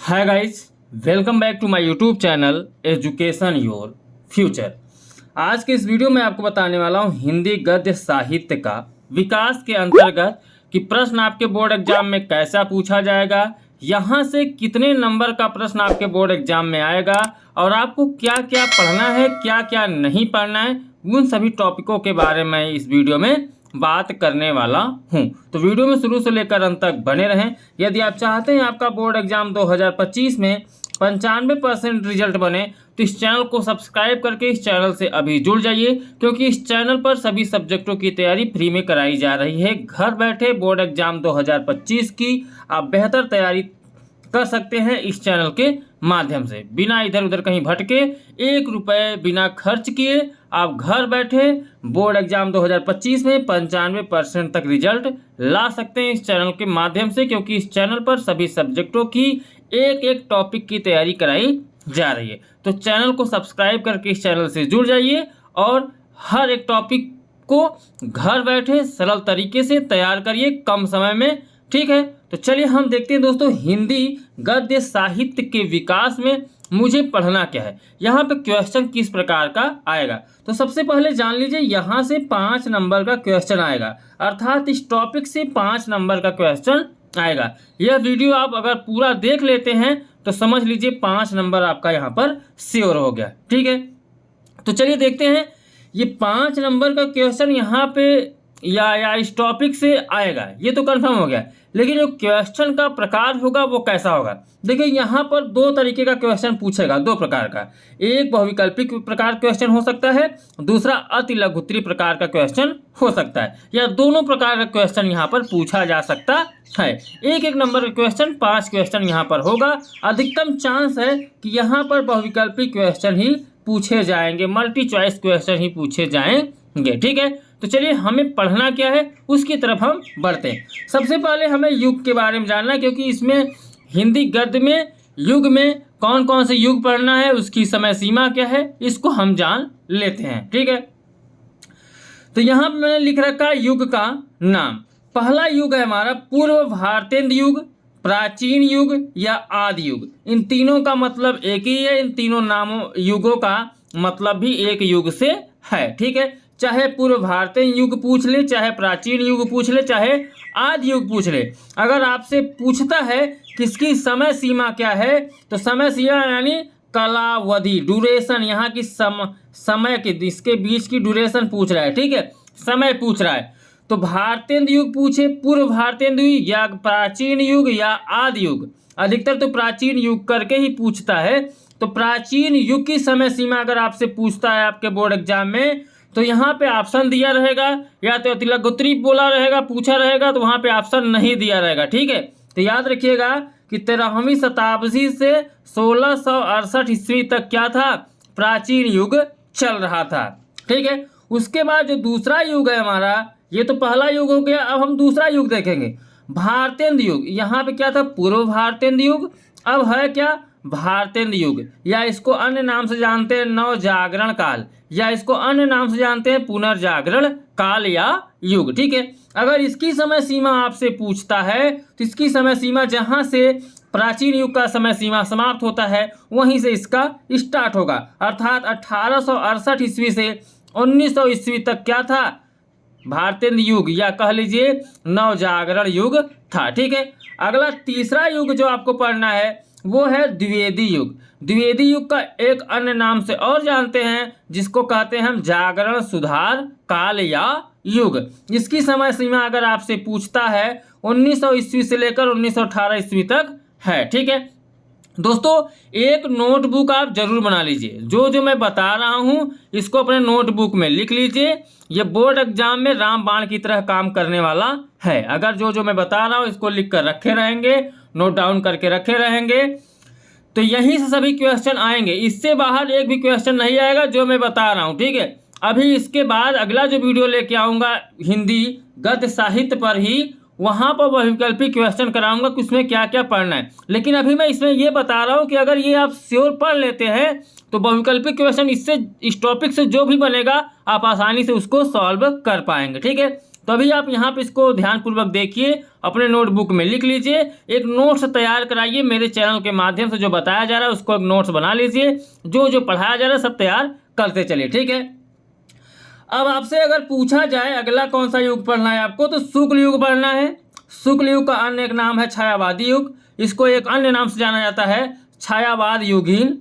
Hi guys, welcome back to my YouTube channel education your future. आज के इस video में आपको बताने वाला हूं हिंदी गद्य साहित्य का विकास के अंतर्गत कि प्रश्न आपके बोर्ड एग्जाम में कैसा पूछा जाएगा, यहां से कितने नंबर का प्रश्न आपके बोर्ड एग्जाम में आएगा और आपको क्या क्या पढ़ना है, क्या क्या नहीं पढ़ना है, उन सभी टॉपिकों के बारे में इस वीडियो में बात करने वाला हूं। तो वीडियो में शुरू से लेकर अंत तक बने रहें। यदि आप चाहते हैं आपका बोर्ड एग्जाम 2025 में 95% रिजल्ट बने तो इस चैनल को सब्सक्राइब करके इस चैनल से अभी जुड़ जाइए, क्योंकि इस चैनल पर सभी सब्जेक्टों की तैयारी फ्री में कराई जा रही है। घर बैठे बोर्ड एग्जाम 2025 की आप बेहतर तैयारी कर सकते हैं इस चैनल के माध्यम से, बिना इधर उधर कहीं भटके, 1 रुपये बिना खर्च किए आप घर बैठे बोर्ड एग्जाम 2025 में 95% तक रिजल्ट ला सकते हैं इस चैनल के माध्यम से, क्योंकि इस चैनल पर सभी सब्जेक्टों की एक एक टॉपिक की तैयारी कराई जा रही है। तो चैनल को सब्सक्राइब करके इस चैनल से जुड़ जाइए और हर एक टॉपिक को घर बैठे सरल तरीके से तैयार करिए कम समय में, ठीक है। तो चलिए हम देखते हैं दोस्तों, हिंदी गद्य साहित्य के विकास में मुझे पढ़ना क्या है, यहाँ पे क्वेश्चन किस प्रकार का आएगा। तो सबसे पहले जान लीजिए, यहाँ से 5 नंबर का क्वेश्चन आएगा, अर्थात इस टॉपिक से 5 नंबर का क्वेश्चन आएगा। यह वीडियो आप अगर पूरा देख लेते हैं तो समझ लीजिए 5 नंबर आपका यहाँ पर श्योर हो गया, ठीक है। तो चलिए देखते हैं, ये 5 नंबर का क्वेश्चन यहाँ पे या इस टॉपिक से आएगा, ये तो कंफर्म हो गया। लेकिन जो क्वेश्चन का प्रकार होगा वो कैसा होगा, देखिए यहाँ पर 2 तरीके का क्वेश्चन पूछेगा, 2 प्रकार का। एक बहुविकल्पिक प्रकार क्वेश्चन हो सकता है, दूसरा अति लघु उत्तरीय प्रकार का क्वेश्चन हो सकता है, या दोनों प्रकार का क्वेश्चन यहाँ पर पूछा जा सकता है। एक एक नंबर का क्वेश्चन 5 क्वेश्चन यहाँ पर होगा। अधिकतम चांस है कि यहाँ पर बहुविकल्पिक क्वेश्चन ही पूछे जाएंगे, मल्टी चॉइस क्वेश्चन ही पूछे जाएंगे, ठीक है। तो चलिए हमें पढ़ना क्या है उसकी तरफ हम बढ़ते हैं। सबसे पहले हमें युग के बारे में जानना है, क्योंकि इसमें हिंदी गद्य में युग में कौन कौन से युग पढ़ना है, उसकी समय सीमा क्या है, इसको हम जान लेते हैं, ठीक है। तो यहाँ पे मैंने लिख रखा है युग का नाम। पहला युग है हमारा पूर्व भारतेंद्र युग, प्राचीन युग या आदि युग। इन तीनों का मतलब एक ही है, इन तीनों नामों युगों का मतलब भी एक युग से है, ठीक है। चाहे पूर्व भारतीय युग पूछ ले, चाहे प्राचीन युग पूछ ले, चाहे आदि युग पूछ ले, अगर आपसे पूछता है किसकी समय सीमा क्या है, तो समय सीमा यानी कालावधि, ड्यूरेशन, यहाँ की समय के इसके बीच की ड्यूरेशन पूछ रहा है, ठीक है, समय पूछ रहा है। तो भारतेंद्र युग पूछे, पूर्व भारतेंद्र युग या प्राचीन युग या आदि युग, अधिकतर तो प्राचीन युग करके ही पूछता है। तो प्राचीन युग की समय सीमा अगर आपसे पूछता है आपके बोर्ड एग्जाम में, तो यहाँ पे ऑप्शन दिया रहेगा, या तो अति लघु उत्तरीय बोला रहेगा, पूछा रहेगा, तो वहाँ पे ऑप्शन नहीं दिया रहेगा, ठीक है। तो याद रखिएगा कि 13वीं शताब्दी से 1668 ईस्वी तक क्या था, प्राचीन युग चल रहा था, ठीक है। उसके बाद जो दूसरा युग है हमारा, ये तो पहला युग हो गया, अब हम दूसरा युग देखेंगे, भारतेंद्र युग। यहाँ पे क्या था, पूर्व भारतेंद्र युग, अब है क्या, भारतेंद्र युग, या इसको अन्य नाम से जानते हैं नव जागरण काल, या इसको अन्य नाम से जानते हैं पुनर्जागरण काल या युग, ठीक है। अगर इसकी समय सीमा आपसे पूछता है तो इसकी समय सीमा जहां से प्राचीन युग का समय सीमा समाप्त होता है वहीं से इसका स्टार्ट होगा, अर्थात 1868 ईस्वी से 1900 ईस्वी तक क्या था, भारतेंद्र युग, या कह लीजिए नवजागरण युग था, ठीक है। अगला तीसरा युग जो आपको पढ़ना है वो है द्विवेदी युग। द्विवेदी युग का एक अन्य नाम से और जानते हैं, जिसको कहते हैं हम जागरण सुधार काल या युग। इसकी समय सीमा अगर आपसे पूछता है 1900 ईस्वी से लेकर 1918 ईस्वी तक है, ठीक है। दोस्तों एक नोटबुक आप जरूर बना लीजिए, जो जो मैं बता रहा हूँ इसको अपने नोटबुक में लिख लीजिए। ये बोर्ड एग्जाम में रामबाण की तरह काम करने वाला है। अगर जो जो मैं बता रहा हूँ इसको लिख कर रखे रहेंगे, नोट डाउन करके रखे रहेंगे, तो यहीं से सभी क्वेश्चन आएंगे, इससे बाहर एक भी क्वेश्चन नहीं आएगा जो मैं बता रहा हूँ, ठीक है। अभी इसके बाद अगला जो वीडियो लेके आऊँगा हिंदी गद्य साहित्य पर ही, वहाँ पर बहुविकल्पी क्वेश्चन कराऊंगा कि उसमें क्या क्या पढ़ना है। लेकिन अभी मैं इसमें ये बता रहा हूँ कि अगर ये आप श्योर पढ़ लेते हैं तो बहुविकल्पी क्वेश्चन इससे, इस टॉपिक से जो भी बनेगा आप आसानी से उसको सॉल्व कर पाएंगे, ठीक है। तो अभी आप यहाँ पे इसको ध्यानपूर्वक देखिए, अपने नोटबुक में लिख लीजिए, एक नोट्स तैयार कराइए। मेरे चैनल के माध्यम से जो बताया जा रहा है उसको एक नोट्स बना लीजिए, जो जो पढ़ाया जा रहा है सब तैयार करते चलिए, ठीक है। अब आपसे अगर पूछा जाए अगला कौन सा युग पढ़ना है आपको, तो शुक्ल युग पढ़ना है। शुक्ल युग का अन्य एक नाम है छायावादी युग, इसको एक अन्य नाम से जाना जाता है छायावाद युगीन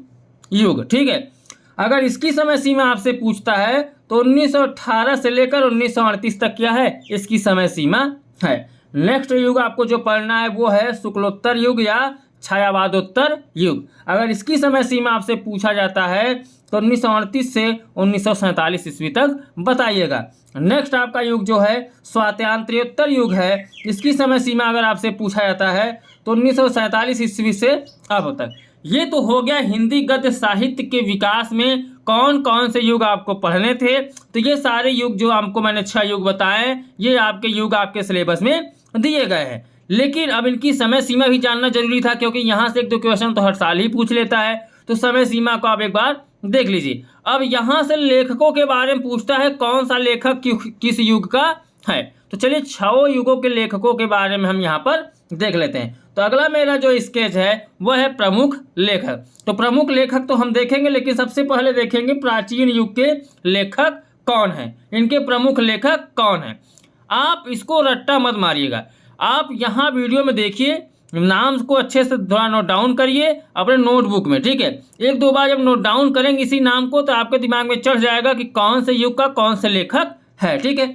युग, ठीक है। अगर इसकी समय सीमा आपसे पूछता है तो 1918 से लेकर 1938 तक क्या है, इसकी समय सीमा है। नेक्स्ट युग आपको जो पढ़ना है वो है शुक्लोत्तर युग या छायावादोत्तर युग। अगर इसकी समय सीमा आपसे पूछा जाता है तो 1938 से 1947 ईस्वी तक बताइएगा। नेक्स्ट आपका युग जो है स्वातंत्र्योत्तर युग है, इसकी समय सीमा अगर आपसे पूछा जाता है तो 1947 ईस्वी से अब तक। ये तो हो गया हिंदी गद्य साहित्य के विकास में कौन कौन से युग आपको पढ़ने थे। तो ये सारे युग जो आपको मैंने 6 युग बताए, ये आपके युग आपके सिलेबस में दिए गए हैं। लेकिन अब इनकी समय सीमा भी जानना जरूरी था, क्योंकि यहाँ से एक दो क्वेश्चन तो हर साल ही पूछ लेता है, तो समय सीमा को आप एक बार देख लीजिए। अब यहाँ से लेखकों के बारे में पूछता है, कौन सा लेखक किस युग का है। तो चलिए 6 युगों के लेखकों के बारे में हम यहाँ पर देख लेते हैं। तो अगला मेरा जो स्केच है वह है प्रमुख लेखक। तो प्रमुख लेखक तो हम देखेंगे, लेकिन सबसे पहले देखेंगे प्राचीन युग के लेखक कौन हैं, इनके प्रमुख लेखक कौन हैं। आप इसको रट्टा मत मारिएगा, आप यहाँ वीडियो में देखिए, नाम को अच्छे से थोड़ा नोट डाउन करिए अपने नोटबुक में, ठीक है। एक दो बार जब नोट डाउन करेंगे इसी नाम को तो आपके दिमाग में चढ़ जाएगा कि कौन से युग का कौन से लेखक है, ठीक है।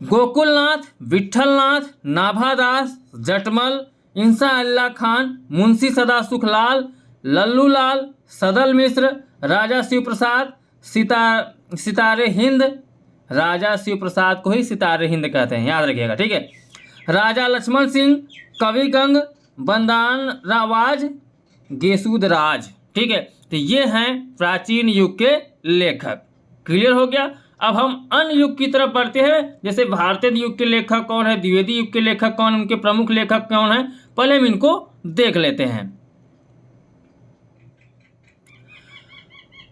गोकुलनाथ, विट्ठलनाथ, नाभादास, जटमल, इंसा अल्लाह खान, मुंशी सदा सुखलाल, लल्लूलाल, सदल मिश्र, राजा शिव प्रसाद, सितारे हिंद, राजा शिव प्रसाद को ही सितारे हिंद कहते हैं, याद रखिएगा, ठीक है। राजा लक्ष्मण सिंह, कवि गंग, बंदान रावाज, गेसूदराज, ठीक है। तो ये हैं प्राचीन युग के लेखक। क्लियर हो गया। अब हम अन्य युग की तरफ बढ़ते हैं, जैसे भारतीय युग के लेखक कौन है, द्विवेदी युग के लेखक कौन, उनके प्रमुख लेखक कौन है, पहले हम इनको देख लेते हैं।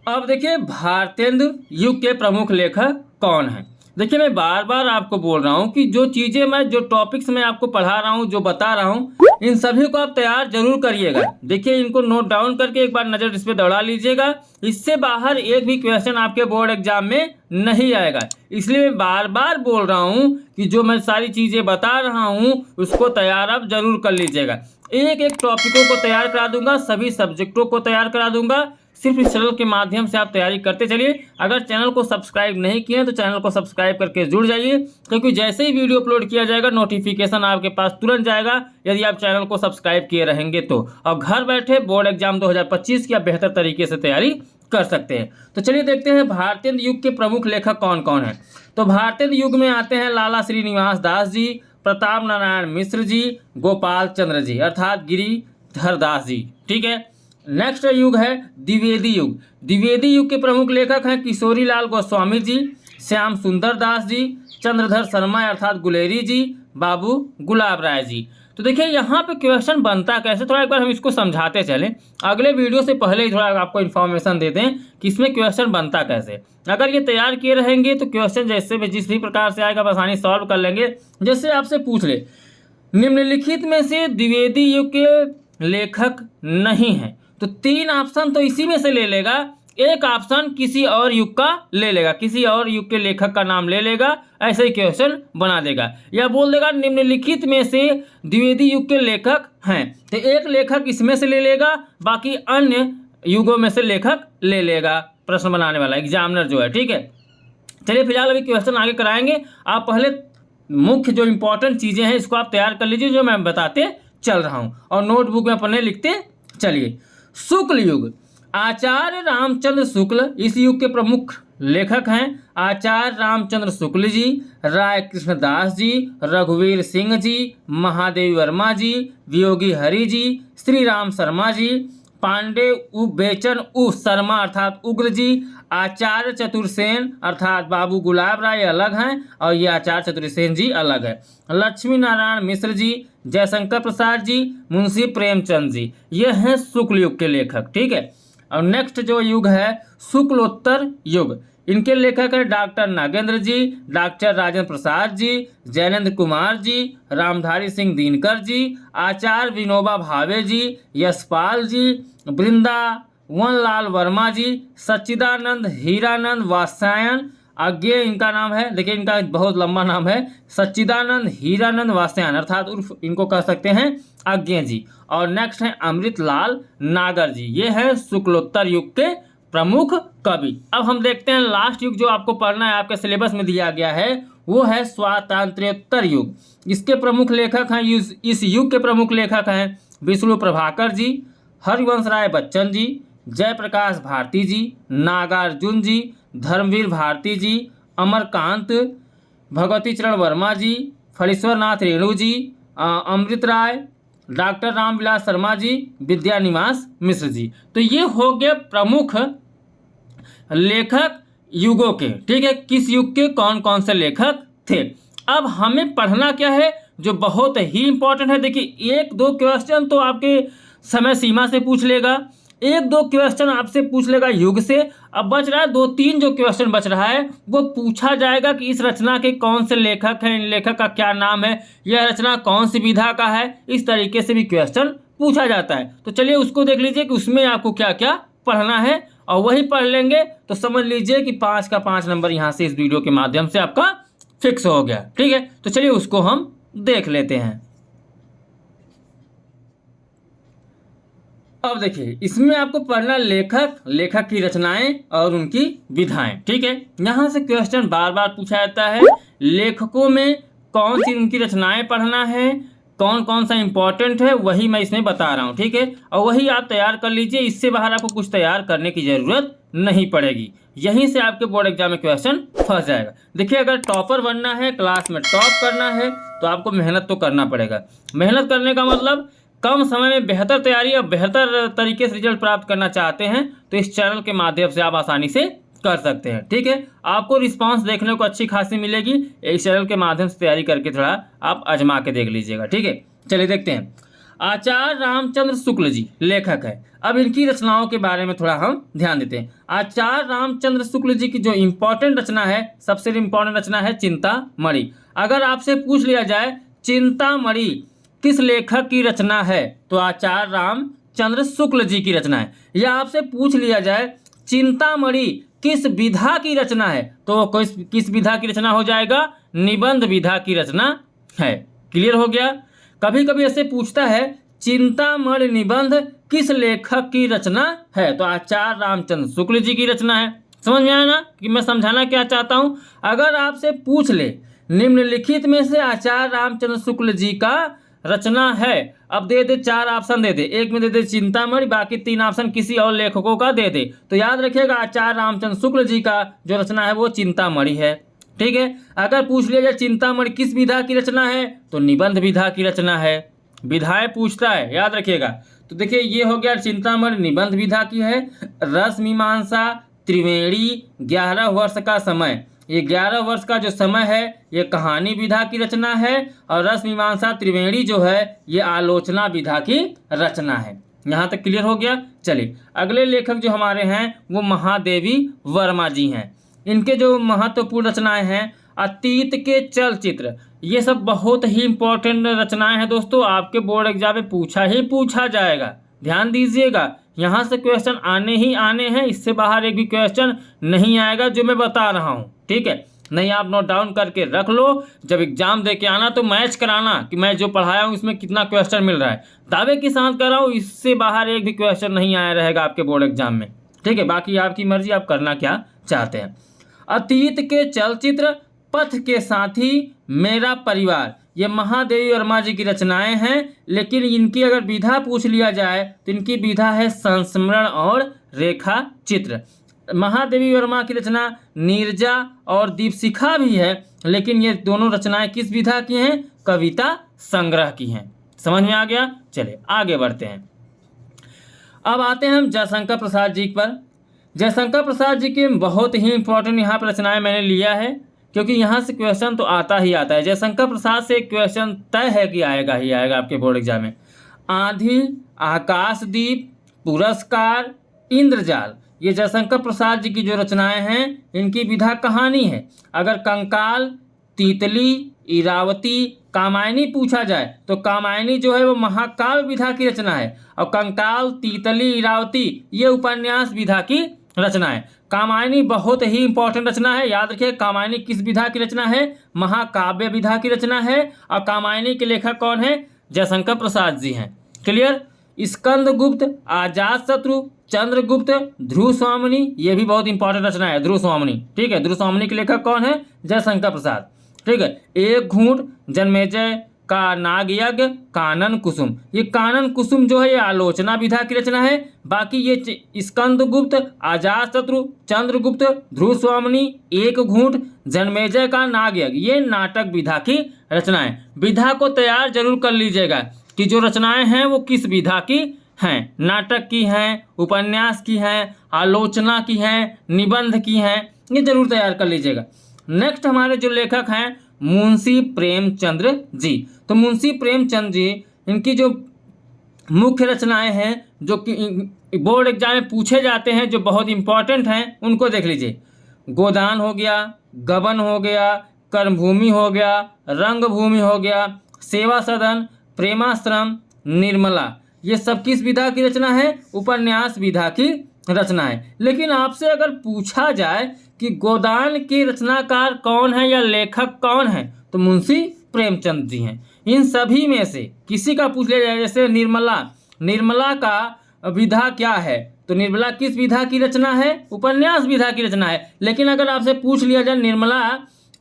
अब देखिए भारतेंदु युग के प्रमुख लेखक कौन है। देखिए मैं बार बार आपको बोल रहा हूँ कि जो चीज़ें मैं जो टॉपिक्स में आपको पढ़ा रहा हूँ, जो बता रहा हूँ, इन सभी को आप तैयार जरूर करिएगा। देखिए इनको नोट डाउन करके एक बार नज़र इस पर दौड़ा लीजिएगा। इससे बाहर एक भी क्वेश्चन आपके बोर्ड एग्जाम में नहीं आएगा। इसलिए मैं बार बार बोल रहा हूँ कि जो मैं सारी चीज़ें बता रहा हूँ उसको तैयार आप जरूर कर लीजिएगा। एक एक टॉपिकों को तैयार करा दूंगा, सभी सब्जेक्टों को तैयार करा दूंगा। सिर्फ इस चैनल के माध्यम से आप तैयारी करते चलिए। अगर चैनल को सब्सक्राइब नहीं किए तो चैनल को सब्सक्राइब करके जुड़ जाइए, क्योंकि जैसे ही वीडियो अपलोड किया जाएगा नोटिफिकेशन आपके पास तुरंत जाएगा, यदि आप चैनल को सब्सक्राइब किए रहेंगे तो। और घर बैठे बोर्ड एग्जाम 2025 की आप बेहतर तरीके से तैयारी कर सकते हैं। तो चलिए देखते हैं भारतीय युग के प्रमुख लेखक कौन कौन हैं। तो भारतीय युग में आते हैं लाला श्रीनिवास दास जी, प्रताप नारायण मिश्र जी, गोपाल चंद्र जी अर्थात गिरिधर दास जी, ठीक है। नेक्स्ट युग है द्विवेदी युग। द्विवेदी युग के प्रमुख लेखक हैं किशोरी लाल गोस्वामी जी, श्याम सुंदर दास जी, चंद्रधर शर्मा अर्थात गुलेरी जी, बाबू गुलाब राय जी। तो देखिए यहाँ पे क्वेश्चन बनता कैसे, थोड़ा एक बार हम इसको समझाते चलें। अगले वीडियो से पहले ही थोड़ा आपको इन्फॉर्मेशन दे दें कि इसमें क्वेश्चन बनता कैसे। अगर ये तैयार किए रहेंगे तो क्वेश्चन जैसे भी जिस भी प्रकार से आएगा आसानी सॉल्व कर लेंगे। जैसे आपसे पूछ ले निम्नलिखित में से द्विवेदी युग के लेखक नहीं हैं, तो 3 ऑप्शन तो इसी में से ले लेगा, एक ऑप्शन किसी और युग का ले लेगा, किसी और युग के लेखक का नाम ले लेगा, ऐसे ही क्वेश्चन बना देगा। या बोल देगा निम्नलिखित में से द्विवेदी युग के लेखक हैं, तो एक लेखक इसमें से ले लेगा, बाकी अन्य युगों में से लेखक ले लेगा प्रश्न बनाने वाला एग्जामिनर जो है, ठीक है। चलिए फिलहाल अभी क्वेश्चन आगे कराएंगे। आप पहले मुख्य जो इंपॉर्टेंट चीज़ें हैं इसको आप तैयार कर लीजिए, जो मैं बताते चल रहा हूँ, और नोटबुक में अपने लिखते चलिए। शुक्ल युग, आचार्य रामचंद्र शुक्ल इस युग के प्रमुख लेखक हैं। आचार्य रामचंद्र शुक्ल जी, राय कृष्णदास जी, रघुवीर सिंह जी, महादेवी वर्मा जी, वियोगी हरि जी, श्री राम शर्मा जी, पांडे बेचन शर्मा अर्थात उग्र जी, आचार्य चतुर्सेन अर्थात बाबू गुलाब राय अलग हैं और ये आचार्य चतुर्सेन जी अलग है। लक्ष्मी नारायण मिश्र जी, जयशंकर प्रसाद जी, मुंशी प्रेमचंद जी, ये हैं शुक्ल युग के लेखक, ठीक है। और नेक्स्ट जो युग है शुक्लोत्तर युग। इनके लेखक है डॉक्टर नागेंद्र जी, डॉक्टर राजेंद्र प्रसाद जी, जैनेन्द्र कुमार जी, रामधारी सिंह दिनकर जी, आचार्य विनोबा भावे जी, यशपाल जी, वृंदावन लाल वर्मा जी, सच्चिदानंद हीरानंद वात्स्यायन, आगे इनका नाम है, देखिए इनका बहुत लंबा नाम है, सच्चिदानंद हीरानंद वात्स्यायन अर्थात उर्फ इनको कह सकते हैं आज्ञे जी। और नेक्स्ट है अमृतलाल नागर जी। ये है शुक्लोत्तर युग के प्रमुख कवि। अब हम देखते हैं लास्ट युग जो आपको पढ़ना है, आपके सिलेबस में दिया गया है, वो है स्वातंत्र्योत्तर युग। इसके प्रमुख लेखक हैं, इस युग के प्रमुख लेखक हैं विष्णु प्रभाकर जी, हरिवंश राय बच्चन जी, जयप्रकाश भारती जी, नागार्जुन जी, धर्मवीर भारती जी, अमरकांत, भगवती चरण वर्मा जी, फणीश्वर नाथ रेणु जी, अमृत राय, डॉक्टर रामविलास शर्मा जी, विद्यानिवास मिश्र जी। तो ये हो गए प्रमुख लेखक युगों के, ठीक है, किस युग के कौन कौन से लेखक थे। अब हमें पढ़ना क्या है जो बहुत ही इंपॉर्टेंट है। देखिए 1-2 क्वेश्चन तो आपके समय सीमा से पूछ लेगा, 1-2 क्वेश्चन आपसे पूछ लेगा युग से। अब बच रहा है 2-3 जो क्वेश्चन बच रहा है वो पूछा जाएगा कि इस रचना के कौन से लेखक हैं, इन लेखक का क्या नाम है, यह रचना कौन सी विधा का है, इस तरीके से भी क्वेश्चन पूछा जाता है। तो चलिए उसको देख लीजिए कि उसमें आपको क्या क्या पढ़ना है, और वही पढ़ लेंगे तो समझ लीजिए कि 5 का 5 नंबर यहाँ से इस वीडियो के माध्यम से आपका फिक्स हो गया। ठीक है, तो चलिए उसको हम देख लेते हैं। अब देखिए इसमें आपको पढ़ना लेखक की रचनाएं और उनकी विधाएं। ठीक है, यहाँ से क्वेश्चन बार बार पूछा जाता है, लेखकों में कौन सी उनकी रचनाएं पढ़ना है, कौन कौन सा इंपॉर्टेंट है, वही मैं इसमें बता रहा हूँ। ठीक है, और वही आप तैयार कर लीजिए, इससे बाहर आपको कुछ तैयार करने की ज़रूरत नहीं पड़ेगी। यहीं से आपके बोर्ड एग्जाम में क्वेश्चन फंस जाएगा। देखिए अगर टॉपर बनना है, क्लास में टॉप करना है, तो आपको मेहनत तो करना पड़ेगा। मेहनत करने का मतलब कम समय में बेहतर तैयारी और बेहतर तरीके से रिजल्ट प्राप्त करना चाहते हैं तो इस चैनल के माध्यम से आप आसानी से कर सकते हैं। ठीक है, आपको रिस्पांस देखने को अच्छी खासी मिलेगी, इस चैनल के माध्यम से तैयारी करके थोड़ा आप आजमा के देख लीजिएगा। ठीक है, चलिए देखते हैं। आचार्य रामचंद्र शुक्ल जी लेखक है। अब इनकी रचनाओं के बारे में थोड़ा हम ध्यान देते हैं। आचार्य रामचंद्र शुक्ल जी की जो इम्पोर्टेंट रचना है, सबसे इम्पोर्टेंट रचना है चिंतामणि। अगर आपसे पूछ लिया जाए चिंतामणि किस लेखक की रचना है, तो आचार्य रामचंद्र शुक्ल जी की रचना है। या आपसे पूछ लिया जाए चिंतामणि किस विधा की रचना है, तो किस विधा की रचना हो जाएगा, निबंध विधा की रचना है। क्लियर हो गया। कभी कभी ऐसे पूछता है चिंतामणि निबंध किस लेखक की रचना है, तो आचार्य रामचंद्र शुक्ल जी की रचना है। समझ में आया ना कि मैं समझाना क्या चाहता हूं। अगर आपसे पूछ ले निम्नलिखित में से आचार्य रामचंद्र शुक्ल जी का रचना है, अब दे दे 4 ऑप्शन दे दे, एक में दे दे चिंतामणि, बाकी 3 ऑप्शन किसी और लेखकों का दे दे, तो याद रखिएगा आचार्य रामचंद्र शुक्ल जी का जो रचना है वो चिंतामणि है। ठीक है, अगर पूछ लिया जाए चिंतामणि किस विधा की रचना है, तो निबंध विधा की रचना है। विधाएं पूछता है, याद रखिएगा। तो देखिए ये हो गया चिंतामणि निबंध विधा की है। रस मीमांसा त्रिवेणी 11 वर्ष का समय, ये 11 वर्ष का जो समय है ये कहानी विधा की रचना है, और रस मीमांसा त्रिवेणी जो है ये आलोचना विधा की रचना है। यहाँ तक क्लियर हो गया। चलिए अगले लेखक जो हमारे हैं वो महादेवी वर्मा जी हैं। इनके जो महत्वपूर्ण रचनाएं हैं अतीत के चलचित्र, ये सब बहुत ही इंपॉर्टेंट रचनाएं हैं दोस्तों, आपके बोर्ड एग्जाम में पूछा जाएगा। ध्यान दीजिएगा, यहाँ से क्वेश्चन आने ही आने हैं, इससे बाहर एक भी क्वेश्चन नहीं आएगा जो मैं बता रहा हूँ। ठीक है, नहीं आप नोट डाउन करके रख लो, जब एग्जाम दे के आना तो मैच कराना कि मैं जो पढ़ाया हूँ इसमें कितना क्वेश्चन मिल रहा है। दावे के साथ कर रहा हूँ, इससे बाहर एक भी क्वेश्चन नहीं आया रहेगा आपके बोर्ड एग्जाम में। ठीक है, बाकी आपकी मर्जी, आप करना क्या चाहते हैं। अतीत के चलचित्र, पथ के साथी, मेरा परिवार, ये महादेवी वर्मा जी की रचनाएं हैं, लेकिन इनकी अगर विधा पूछ लिया जाए तो इनकी विधा है संस्मरण और रेखा चित्र। महादेवी वर्मा की रचना नीरजा और दीपशिखा भी है, लेकिन ये दोनों रचनाएं किस विधा की हैं, कविता संग्रह की हैं। समझ में आ गया। चलिए आगे बढ़ते हैं। अब आते हैं हम जयशंकर प्रसाद जी पर। जयशंकर प्रसाद जी के बहुत ही इंपॉर्टेंट यहाँ पर रचनाएं मैंने लिया है, क्योंकि यहाँ से क्वेश्चन तो आता ही आता है। जयशंकर प्रसाद से क्वेश्चन तय है कि आएगा ही आएगा आपके बोर्ड एग्जाम में। आंधी, आकाशदीप, पुरस्कार, इंद्रजाल, ये जयशंकर प्रसाद जी की जो रचनाएं हैं इनकी विधा कहानी है। अगर कंकाल, तीतली, इरावती, कामायनी पूछा जाए तो कामायनी जो है वो महाकाव्य विधा की रचना है, और कंकाल, तीतली, इरावती ये उपन्यास विधा की रचना है। कामायनी बहुत ही इंपॉर्टेंट रचना है, याद रखिए कामायनी किस विधा की रचना है, महाकाव्य विधा की रचना है, और कामायनी के लेखक कौन है, जयशंकर प्रसाद जी हैं। क्लियर। स्कंदगुप्त, अजातशत्रु, चंद्रगुप्त, ध्रुव स्वामिनी, ये भी बहुत इंपॉर्टेंट रचना है, ध्रुव स्वामिनी। ठीक है, ध्रुव स्वामिनी के लेखक कौन है, जयशंकर प्रसाद। ठीक है। एक घूंट, जन्मेजय का नागयज्ञ, कानन कुसुम, ये कानन कुसुम जो है ये आलोचना विधा की रचना है। बाकी ये स्कंदगुप्त, अजातशत्रु, चंद्रगुप्त, ध्रुव स्वामिनी, एक घूंट, जन्मेजय का नागयज्ञ ये नाटक विधा की रचना है। विधा को तैयार जरूर कर लीजिएगा कि जो रचनाएं हैं वो किस विधा की हैं, नाटक की हैं, उपन्यास की हैं, आलोचना की हैं, निबंध की हैं, ये जरूर तैयार कर लीजिएगा। नेक्स्ट हमारे जो लेखक हैं मुंशी प्रेमचंद्र जी। तो मुंशी प्रेमचंद जी इनकी जो मुख्य रचनाएं हैं जो कि बोर्ड एग्जाम में पूछे जाते हैं, जो बहुत इंपॉर्टेंट हैं, उनको देख लीजिए। गोदान हो गया, गबन हो गया, कर्मभूमि हो गया, रंगभूमि हो गया, सेवा सदन, प्रेमाश्रम, निर्मला, ये सब किस विधा की रचना है, उपन्यास विधा की रचना है। लेकिन आपसे अगर पूछा जाए कि गोदान के रचनाकार कौन है या लेखक कौन है, तो मुंशी प्रेमचंद जी हैं। इन सभी में से किसी का पूछ लिया जाए, जैसे निर्मला, निर्मला का विधा क्या है, तो निर्मला किस विधा की रचना है, उपन्यास विधा की रचना है। लेकिन अगर आपसे पूछ लिया जाए निर्मला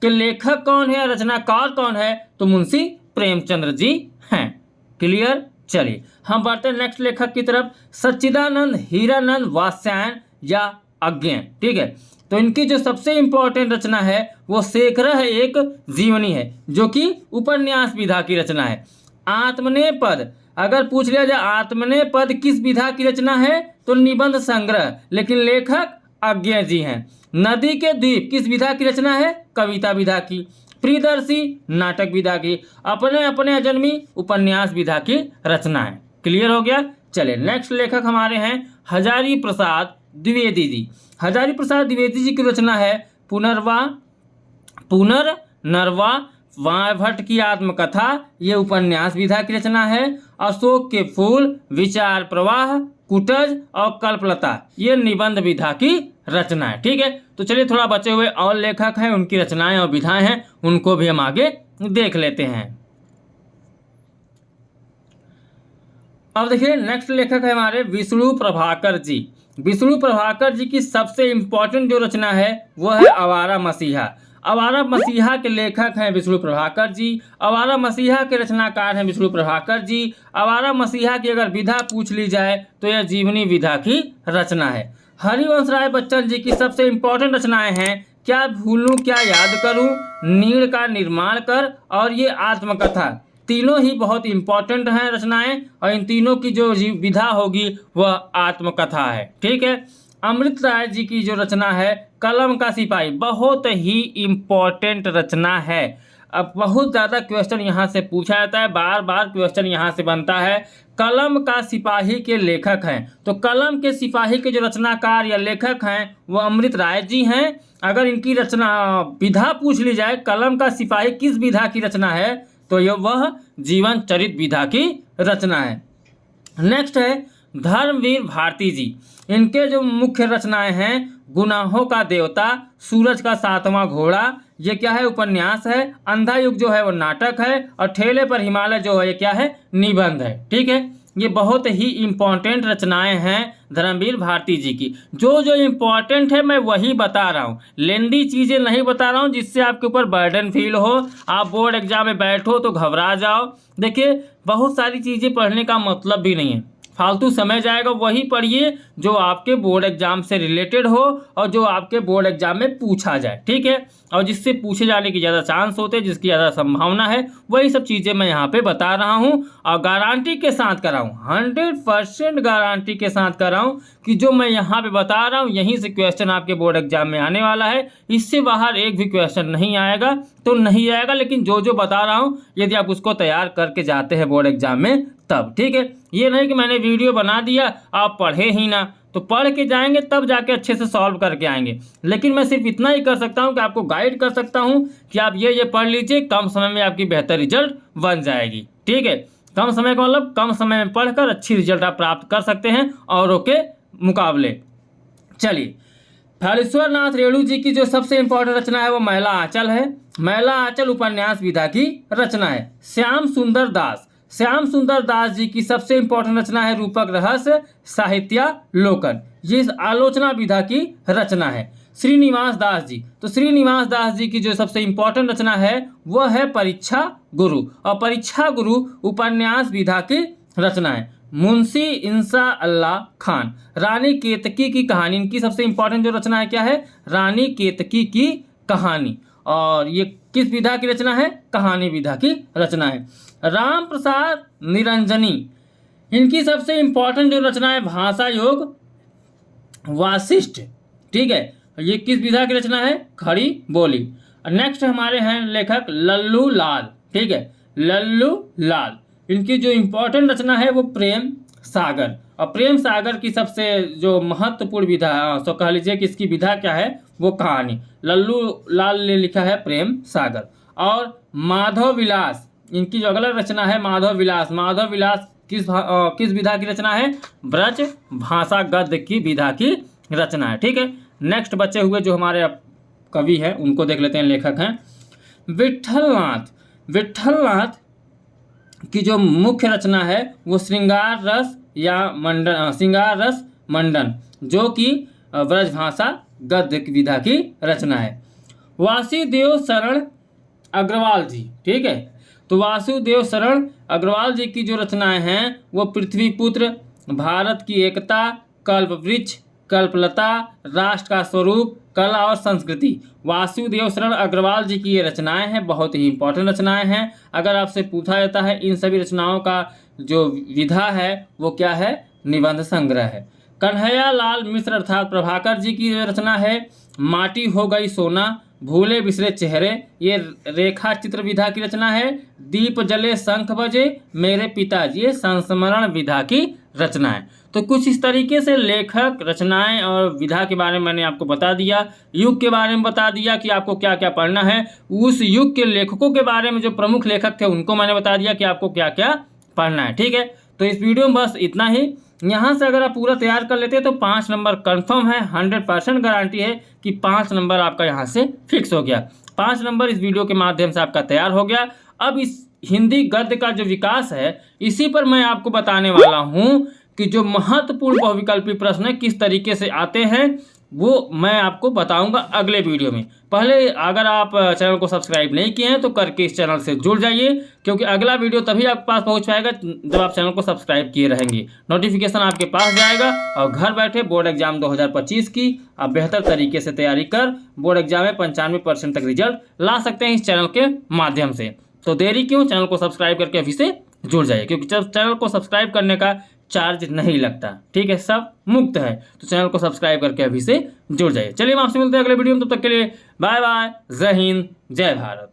के लेखक कौन है या रचनाकार कौन है, तो मुंशी प्रेमचंद्र जी हैं। क्लियर। चलिए हम बढ़ते हैं नेक्स्ट लेखक की तरफ, सच्चिदानंद हीरानंद वात्स्यायन या अज्ञेय। ठीक है, तो इनकी जो सबसे इंपॉर्टेंट रचना है वो शेखरः एक जीवनी है, जो कि उपन्यास विधा की रचना है। आत्मनेपद, अगर पूछ लिया जाए आत्मनेपद किस विधा की रचना है, तो निबंध संग्रह, लेकिन लेखक अज्ञेय जी हैं। नदी के द्वीप किस विधा की रचना है, कविता विधा की। प्रियदर्शी नाटक विधा की। अपने अपने अजन्मी उपन्यास विधा की रचना है। क्लियर हो गया। चले नेक्स्ट लेखक हमारे हैं हजारी प्रसाद द्विवेदी जी। हजारी प्रसाद द्विवेदी जी की रचना है पुनर्नरवा वायभट्ट की आत्मकथा, ये उपन्यास विधा की रचना है। अशोक के फूल, विचार प्रवाह, कुटज और कल्पलता, ये निबंध विधा की रचना है। ठीक है, तो चलिए थोड़ा बचे हुए और लेखक हैं, उनकी रचनाएं और विधाएं हैं, उनको भी हम आगे देख लेते हैं। अब देखिए नेक्स्ट लेखक है हमारे विष्णु प्रभाकर जी। विष्णु प्रभाकर जी की सबसे इंपॉर्टेंट जो रचना है वो है आवारा मसीहा। आवारा मसीहा के लेखक हैं विष्णु प्रभाकर जी। आवारा मसीहा के रचनाकार हैं विष्णु प्रभाकर जी। आवारा मसीहा की अगर विधा पूछ ली जाए तो यह जीवनी विधा की रचना है। हरिवंश राय बच्चन जी की सबसे इंपॉर्टेंट रचनाएं हैं क्या भूलूं क्या याद करूं, नीड़ का निर्माण कर और ये आत्मकथा। तीनों ही बहुत इंपॉर्टेंट हैं रचनाएं, और इन तीनों की जो विधा होगी वह आत्मकथा है। ठीक है। अमृत राय जी की जो रचना है कलम का सिपाही, बहुत ही इम्पोर्टेंट रचना है। अब बहुत ज़्यादा क्वेश्चन यहाँ से पूछा जाता है, बार बार क्वेश्चन यहाँ से बनता है। कलम का सिपाही के लेखक हैं, तो कलम के सिपाही के जो रचनाकार या लेखक हैं वो अमृत राय जी हैं। अगर इनकी रचना विधा पूछ ली जाए कलम का सिपाही किस विधा की रचना है, तो यह वह जीवन चरित विधा की रचना है। नेक्स्ट है धर्मवीर भारती जी। इनके जो मुख्य रचनाएं हैं गुनाहों का देवता, सूरज का सातवां घोड़ा, ये क्या है उपन्यास है। अंधा युग जो है वो नाटक है, और ठेले पर हिमालय जो है ये क्या है निबंध है। ठीक है, ये बहुत ही इम्पोर्टेंट रचनाएं हैं धर्मवीर भारती जी की। जो जो इम्पोर्टेंट है मैं वही बता रहा हूँ, लेंदी चीज़ें नहीं बता रहा हूँ जिससे आपके ऊपर बर्डन फील हो, आप बोर्ड एग्जाम में बैठो तो घबरा जाओ। देखिए बहुत सारी चीज़ें पढ़ने का मतलब भी नहीं है, फालतू समय जाएगा। वही पढ़िए जो आपके बोर्ड एग्जाम से रिलेटेड हो और जो आपके बोर्ड एग्जाम में पूछा जाए। ठीक है, और जिससे पूछे जाने की ज़्यादा चांस होते हैं, जिसकी ज़्यादा संभावना है, वही सब चीज़ें मैं यहाँ पे बता रहा हूँ। और गारंटी के साथ कर रहा हूँ, 100% गारंटी के साथ कर रहा हूँ कि जो मैं यहाँ पे बता रहा हूँ यहीं से क्वेश्चन आपके बोर्ड एग्जाम में आने वाला है। इससे बाहर एक भी क्वेश्चन नहीं आएगा तो नहीं आएगा, लेकिन जो जो बता रहा हूँ यदि आप उसको तैयार करके जाते हैं बोर्ड एग्जाम में तब। ठीक है, ये नहीं कि मैंने वीडियो बना दिया आप पढ़े ही ना, तो पढ़ के जाएंगे तब जाके अच्छे से सॉल्व करके आएंगे। लेकिन मैं सिर्फ इतना ही कर सकता हूँ कि आपको गाइड कर सकता हूँ कि आप ये पढ़ लीजिए, कम समय में आपकी बेहतर रिजल्ट बन जाएगी। ठीक है, कम समय का मतलब कम समय में पढ़कर अच्छी रिजल्ट आप प्राप्त कर सकते हैं औरों के मुकाबले। चलिए, फलेश्वर नाथ रेणु जी की जो सबसे इम्पोर्टेंट रचना है वो महिला आंचल है। महिला आंचल उपन्यास विधा की रचना है। श्याम सुंदर दास जी की सबसे इम्पोर्टेंट रचना है रूपक रहस्य साहित्यालोकन, ये आलोचना विधा की रचना है। श्रीनिवास दास जी की जो सबसे इम्पोर्टेंट रचना है वह है परीक्षा गुरु, और परीक्षा गुरु उपन्यास विधा की रचना है। मुंशी इंसा अल्लाह खान, रानी केतकी की कहानी, इनकी सबसे इम्पोर्टेंट जो रचना है क्या है, रानी केतकी की कहानी, और ये किस विधा की रचना है, कहानी विधा की रचना है। राम प्रसाद निरंजनी, इनकी सबसे इम्पोर्टेंट जो रचना है भाषा योग वासिष्ठ। ठीक है, ये किस विधा की रचना है, खड़ी बोली। नेक्स्ट हमारे हैं लेखक लल्लू लाल। ठीक है, लल्लू लाल, इनकी जो इम्पोर्टेंट रचना है वो प्रेम सागर, और प्रेम सागर की सबसे जो महत्वपूर्ण विधा है, तो कह लीजिए कि इसकी विधा क्या है, वो कहानी। लल्लू लाल ने लिखा है प्रेम सागर। और माधव विलास, इनकी जो अगला रचना है माधव विलास किस विधा की रचना है, ब्रज भाषा गद्य की विधा की रचना है। ठीक है, नेक्स्ट बचे हुए जो हमारे कवि हैं उनको देख लेते हैं। लेखक हैं विट्ठल नाथ की जो मुख्य रचना है वो श्रृंगार रस मंडन, जो कि ब्रजभाषा गद्य विधा की रचना है। वासुदेव शरण अग्रवाल जी, ठीक है, तो वासुदेव शरण अग्रवाल जी की जो रचनाएं हैं वो पृथ्वीपुत्र, भारत की एकता, कल्पवृक्ष, कल्पलता, राष्ट्र का स्वरूप, कला और संस्कृति, वासुदेव शरण अग्रवाल जी की ये रचनाएं हैं, बहुत ही इंपॉर्टेंट रचनाएं हैं। अगर आपसे पूछा जाता है इन सभी रचनाओं का जो विधा है वो क्या है, निबंध संग्रह है। कन्हैया लाल मिश्र अर्थात प्रभाकर जी की जो रचना है माटी हो गई सोना, भूले बिसरे चेहरे, ये रेखा चित्र विधा की रचना है। दीप जले शंख बजे मेरे पिताजी, ये संस्मरण विधा की रचना है। तो कुछ इस तरीके से लेखक, रचनाएं और विधा के बारे में मैंने आपको बता दिया। युग के बारे में बता दिया कि आपको क्या क्या पढ़ना है। उस युग के लेखकों के बारे में जो प्रमुख लेखक थे उनको मैंने बता दिया कि आपको क्या क्या पढ़ना है। ठीक है, तो इस वीडियो में बस इतना ही। यहाँ से अगर आप पूरा तैयार कर लेते हैं तो 5 नंबर कंफर्म है, 100% गारंटी है कि 5 नंबर आपका यहाँ से फिक्स हो गया। 5 नंबर इस वीडियो के माध्यम से आपका तैयार हो गया। अब इस हिंदी गद्य का जो विकास है इसी पर मैं आपको बताने वाला हूँ कि जो महत्वपूर्ण बहुविकल्पी प्रश्न किस तरीके से आते हैं वो मैं आपको बताऊंगा अगले वीडियो में। पहले अगर आप चैनल को सब्सक्राइब नहीं किए हैं तो करके इस चैनल से जुड़ जाइए, क्योंकि अगला वीडियो तभी आपके पास पहुंच पाएगा जब आप चैनल को सब्सक्राइब किए रहेंगे। नोटिफिकेशन आपके पास जाएगा और घर बैठे बोर्ड एग्जाम 2025 की आप बेहतर तरीके से तैयारी कर बोर्ड एग्जाम में 95% तक रिजल्ट ला सकते हैं इस चैनल के माध्यम से। तो देरी क्यों, चैनल को सब्सक्राइब करके अभी से जुड़ जाइए, क्योंकि जब चैनल को सब्सक्राइब करने का चार्ज नहीं लगता। ठीक है, सब मुफ्त है, तो चैनल को सब्सक्राइब करके अभी से जुड़ जाइए। चलिए हम आपसे मिलते हैं अगले वीडियो में, तब तक के लिए बाय बाय, जय हिंद, जय भारत।